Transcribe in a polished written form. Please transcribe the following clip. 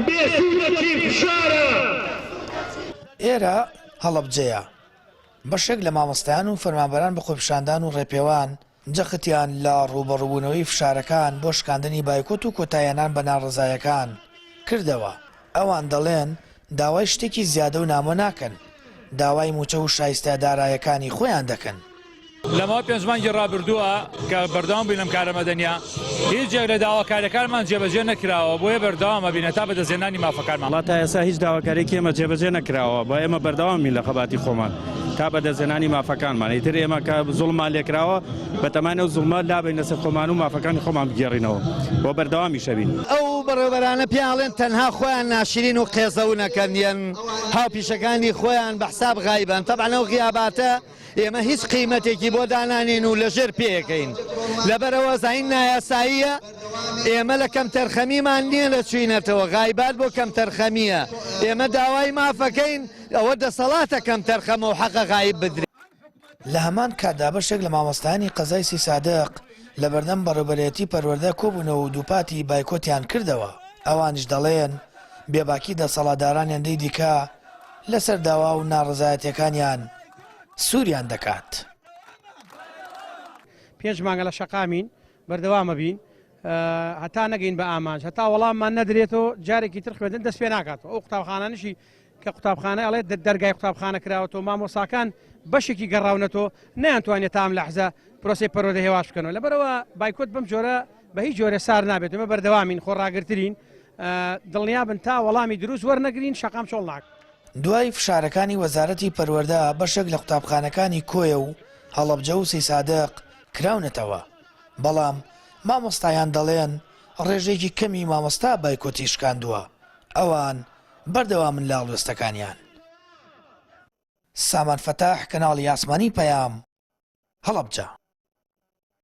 بێسوودەکی فشارە. ئێرە هەڵەبجەیە بەشێک لە مامۆستایان و فەرمانبەران بە خۆپیشاندان و ڕێپێوان جەختیان لە ڕوبەڕووبوونەوەی فشارەکان بۆ شکاندنی بایکۆت و کۆتاییانان بە ناڕزایەکان کردەوە. ئەوان دەڵێن داوای شتێکی زیادە و نامۆ ناکەن، داوای موچە و شایستە دارایەکانی خۆیان دەکەن. لەمەوە پێنجمانگی ڕابردووە کە بەردەوام بووین لەم کارە مەدەنیە، هیچ جێک لە داواکاریەکانمان جێبەجێ نەکراوە بۆیە بەردەوامە بینێت تا بەدەستهێنانی مافەکانمان. وڵات تا ئێستا هیچ داواکاریەکی ئێمە جێبەجێ نەکراوە، بۆ ئێمە بەردەوامی لە خەباتی خۆمان تا بەدەستهێنانی مافەکانمان. ئیتر ئێمە کە زوڵمان لێکراوە بەتەمانە و زوڵمە لابین لەسەر خۆمان و مافەکانی خۆمان بگێڕینەوە بۆ بەردەوامی شەبین. ئەو بەڕێوەبەرانە پیاڵێن تەنها خۆیان ناشرین و قێزەونەکەن، یەن هاوپیشەکانی خۆیان بە حساب غایبن. طبعا ئەو غیاباتە ئێمە هیچ قیمەتێکی بۆ دانانین و لەژێر پێەکەین. لەبەرەوە زین نایاساییە، ئێمە لە کەم تەرخەمیمان نییە لە چوینەتەوە، غایبات بۆ کەم تەرخەمیە. ئێمە داوای مافەکەین ئەوە دەسەڵاتە کەم تەرخەمە و حەقە غایب بدرێت. لە هەمان کاتدا بەشێک لە مامۆستایانی قەزای سی سادق لە بەردەم بەڕێوەبەرێتی پەروەردە کۆبوونەوە و دووپاتی بایکۆتیان کردەوە. ئەوانش دەڵێن بێباکی دەسەڵاتدارانیان دەی دیکە لەسەر داوا و ناڕزایەتیەکانیان سووریان دەکات. پێنج مانگە لە شەقامین بەردەوامە بین هەتا نەگەین بە ئامانج، هەتا وەڵاممان نەدرێتەوە جارێکی تر خوێندن دەست پێ ناکاتەوە. ئەو قوتابخانانشی کە قوتابخانە ئەڵێ دەرگای قوتابخانە کراوەتەوە، مامۆساکان بەشێکی گەڕاونەتەوە نەیانتوانێت تام لە حەزە پرۆسی پەروەردە هێواش بکەنەوە. لەبەرەوە بایکۆت بەم جۆرە بە هیچ جۆرە سار نابێت. ئێمە بەردەوامین، خۆڕاگرترین، دڵنیابن تا وەڵامی دروست وەرنەگرین شەقام چۆڵ ناک. دوای فشارەکانی وەزارەتی پەروەردە بەشێک لە قوتابخانەکانی کۆیە و هەڵەبجە و سی سادق کراونەتەوە، بەڵام مامۆستایان دەڵێن ڕێژێکی کەمی مامۆستا بایکۆتی شکاندووە. ئەوان بەردەوامن لە هەڵوێستەکانیان. سامان فەتاح، کەناڵی ئاسمانی پەیام، هەڵەبجە.